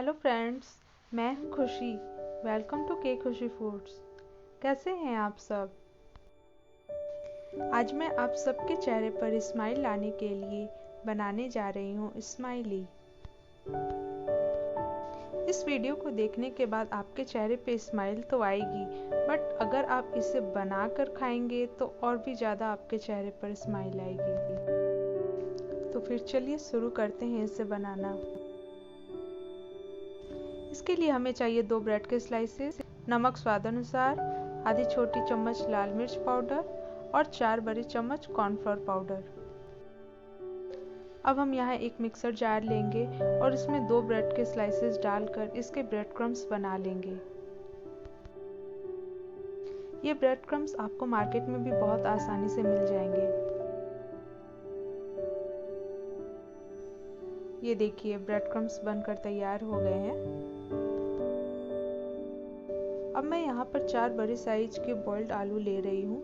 Hello friends, मैं हूं खुशी। वेलकम टू के खुशी फूड्स। कैसे हैं आप सब? आज मैं आप सबके चेहरे पर स्माइल लाने के लिए बनाने जा रही हूं स्माइली। इस वीडियो को देखने के बाद आपके चेहरे पे स्माइल तो आएगी, बट अगर आप इसे बनाकर खाएंगे तो और भी ज़्यादा आपके चेहरे पर स्माइल आएगी। तो फिर चलिए शुरू करते हैं इसे बनाना। इसके लिए हमें चाहिए 2 ब्रेड के स्लाइसेस, नमक स्वाद अनुसार, आधी छोटी चम्मच लाल मिर्च पाउडर और 4 बड़े चम्मच कॉर्नफ्लोर पाउडर। अब हम यहाँ एक मिक्सर जार लेंगे और इसमें 2 ब्रेड के स्लाइसेस डालकर इसके ब्रेड क्रम्स बना लेंगे। ये ब्रेड क्रम्स आपको मार्केट में भी बहुत आसानी से मिल जाएंगे। ये देखिए, ब्रेड क्रम्स बनकर तैयार हो गए हैं। अब मैं यहाँ पर 4 बड़े साइज के बॉइल्ड आलू ले रही हूँ।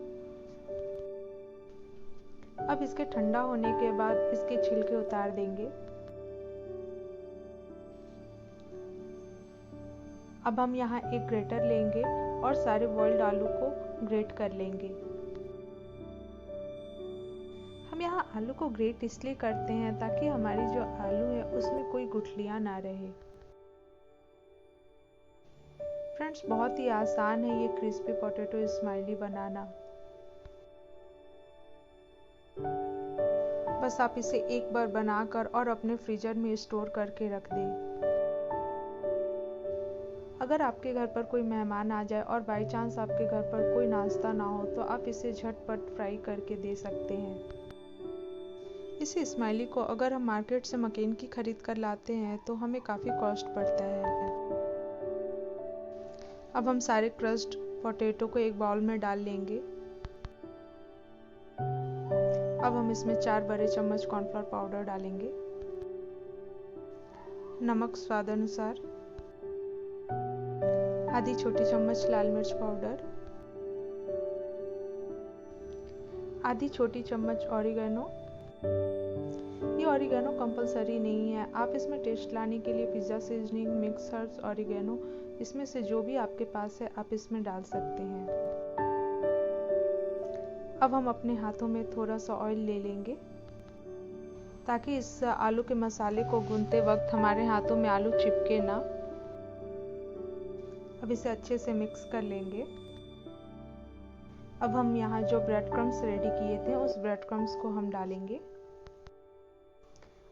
अब इसके ठंडा होने के बाद इसके छिलके उतार देंगे। अब हम यहाँ एक ग्रेटर लेंगे और सारे बॉइल्ड आलू को ग्रेट कर लेंगे। हम यहाँ आलू को ग्रेट इसलिए करते हैं ताकि हमारी जो आलू है उसमें कोई गुठलियाँ ना रहे। फ्रेंड्स, बहुत ही आसान है ये क्रिस्पी पोटैटो स्माइली बनाना। बस आप इसे एक बार बनाकर और अपने फ्रीजर में स्टोर करके रख दें। अगर आपके घर पर कोई मेहमान आ जाए और बाय चांस आपके घर पर कोई नाश्ता ना हो तो आप इसे झटपट फ्राई करके दे सकते हैं। इस स्माइली को अगर हम मार्केट से मकेन की खरीद कर लाते हैं तो हमें काफ़ी कॉस्ट पड़ता है। अब हम सारे क्रश्ड पोटैटो को एक बाउल में डाल लेंगे। अब हम इसमें 4 बड़े चम्मच कॉर्नफ्लोर पाउडर डालेंगे, नमक स्वाद अनुसार, आधी छोटी चम्मच लाल मिर्च पाउडर, आधी छोटी चम्मच ऑरिगेनो। ये ऑरिगेनो कंपलसरी नहीं है, आप इसमें टेस्ट लाने के लिए pizza seasoning, mix herbs, oregano, इसमें से जो भी आपके पास है आप इसमें डाल सकते हैं। अब हम अपने हाथों में थोड़ा सा ऑयल ले लेंगे ताकि इस आलू के मसाले को गूंथते वक्त हमारे हाथों में आलू चिपके ना। अब इसे अच्छे से मिक्स कर लेंगे। अब हम यहाँ जो ब्रेड क्रम्स रेडी किए थे उस ब्रेड क्रम्स को हम डालेंगे।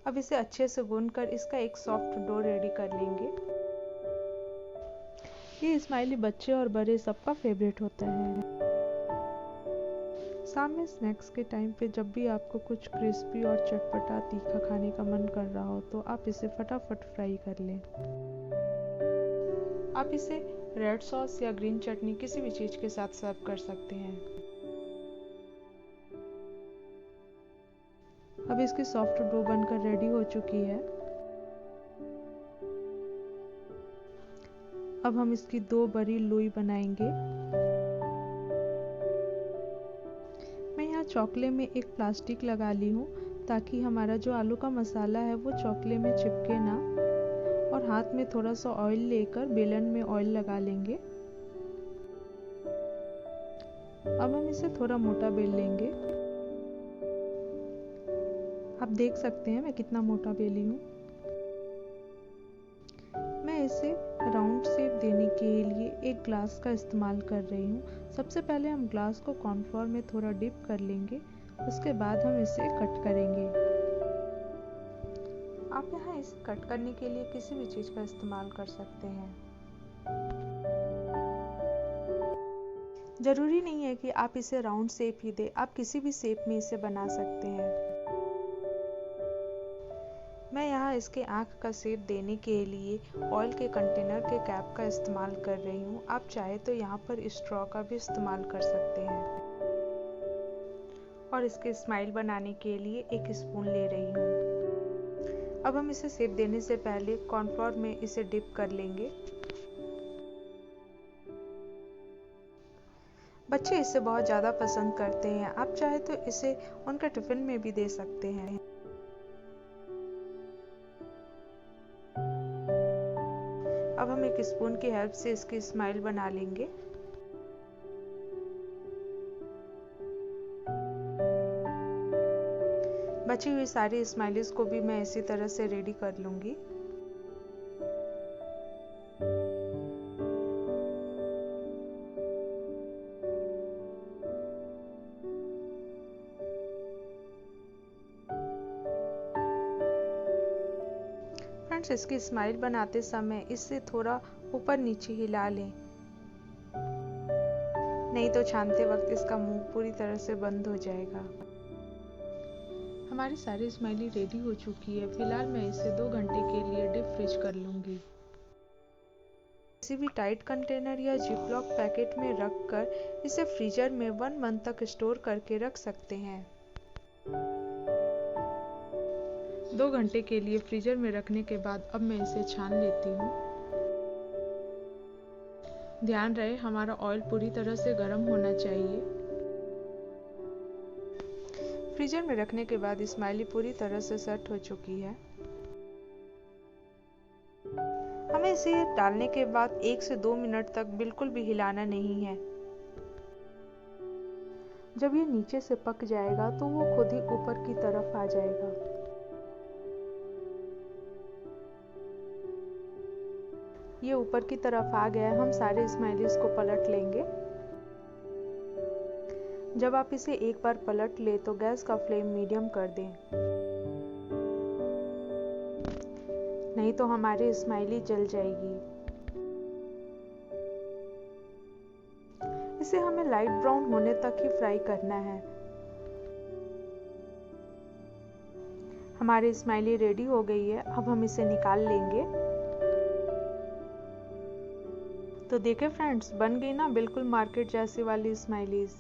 अब इसे अच्छे से गूंथकर इसका एक सॉफ्ट डो रेडी कर लेंगे। ये स्माइली बच्चे और बड़े सबका फेवरेट होता है। शाम में स्नैक्स के टाइम पे जब भी आपको कुछ क्रिस्पी और चटपटा तीखा खाने का मन कर रहा हो तो आप इसे फटाफट फ्राई कर लें। आप इसे रेड सॉस या ग्रीन चटनी किसी भी चीज़ के साथ सर्व कर सकते हैं। अब इसकी सॉफ्ट डो बनकर रेडी हो चुकी है। अब हम इसकी 2 बड़ी लोई बनाएंगे। मैं यहाँ चौकले में एक प्लास्टिक लगा ली हूँ ताकि हमारा जो आलू का मसाला है वो चौकले में चिपके ना, और हाथ में थोड़ा सा ऑयल लेकर बेलन में ऑयल लगा लेंगे। अब हम इसे थोड़ा मोटा बेल लेंगे। आप देख सकते हैं मैं कितना मोटा बेली हूँ। मैं इसे राउंड शेप देने के लिए एक ग्लास का इस्तेमाल कर रही हूँ। सबसे पहले हम ग्लास को कॉर्नफ्लोर में थोड़ा डिप कर लेंगे, उसके बाद हम इसे कट करेंगे। आप यहाँ इसे कट करने के लिए किसी भी चीज़ का इस्तेमाल कर सकते हैं। ज़रूरी नहीं है कि आप इसे राउंड शेप ही दें, आप किसी भी शेप में इसे बना सकते हैं। मैं यहाँ इसके आँख का शेप देने के लिए ऑयल के कंटेनर के कैप का इस्तेमाल कर रही हूँ। आप चाहे तो यहाँ पर स्ट्रॉ का भी इस्तेमाल कर सकते हैं। और इसके स्माइल बनाने के लिए एक स्पून ले रही हूँ। अब हम इसे शेप देने से पहले कॉर्नफ्लोर में इसे डिप कर लेंगे। बच्चे इसे बहुत ज़्यादा पसंद करते हैं, आप चाहे तो इसे उनके टिफ़िन में भी दे सकते हैं। अब हम एक स्पून की हेल्प से इसकी स्माइल बना लेंगे। बची हुई सारी स्माइलीज को भी मैं इसी तरह से रेडी कर लूंगी। फ्रेंड्स, इसकी स्माइल बनाते समय इससे थोड़ा ऊपर नीचे हिला लें, नहीं तो छानते वक्त इसका मुंह पूरी तरह से बंद हो जाएगा। हमारी सारी स्माइली रेडी हो चुकी है। फिलहाल मैं इसे 2 घंटे के लिए डीप फ्रीज कर लूंगी। किसी भी टाइट कंटेनर या जिपलॉक पैकेट में रखकर इसे फ्रीजर में 1 मंथ तक स्टोर करके रख सकते हैं। 2 घंटे के लिए फ्रीजर में रखने के बाद अब मैं इसे छान लेती हूँ। ध्यान रहे हमारा ऑयल पूरी तरह से गर्म होना चाहिए। फ्रीजर में रखने के बाद स्माइली पूरी तरह से सेट हो चुकी है। हमें इसे डालने के बाद 1 से 2 मिनट तक बिल्कुल भी हिलाना नहीं है। जब ये नीचे से पक जाएगा तो वो खुद ही ऊपर की तरफ आ जाएगा। ये ऊपर की तरफ आ गया है। हम सारे स्माइलीज को पलट लेंगे। जब आप इसे एक बार पलट ले तो गैस का फ्लेम मीडियम कर दें, नहीं तो हमारी स्माइली जल जाएगी। इसे हमें लाइट ब्राउन होने तक ही फ्राई करना है। हमारी स्माइली रेडी हो गई है। अब हम इसे निकाल लेंगे। तो देखें फ्रेंड्स, बन गई ना बिल्कुल मार्केट जैसी वाली स्माइलीज।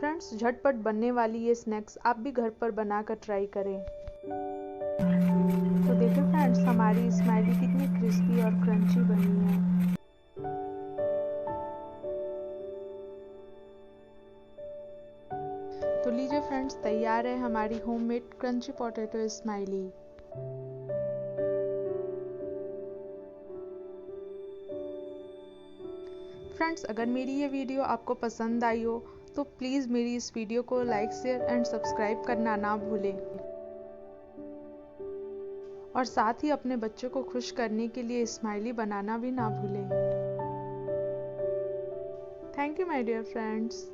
फ्रेंड्स, झटपट बनने वाली ये स्नैक्स आप भी घर पर बनाकर ट्राई करें। तो देखिए फ्रेंड्स, हमारी स्माइली कितनी क्रिस्पी और क्रंची बनी है। तो लीजिए फ्रेंड्स, तैयार है हमारी homemade crunchy potato smiley. Friends, अगर मेरी ये वीडियो आपको पसंद आई हो तो प्लीज़ मेरी इस वीडियो को लाइक, शेयर एंड सब्सक्राइब करना ना भूलें। और साथ ही अपने बच्चों को खुश करने के लिए स्माइली बनाना भी ना भूलें। Thank you my dear friends.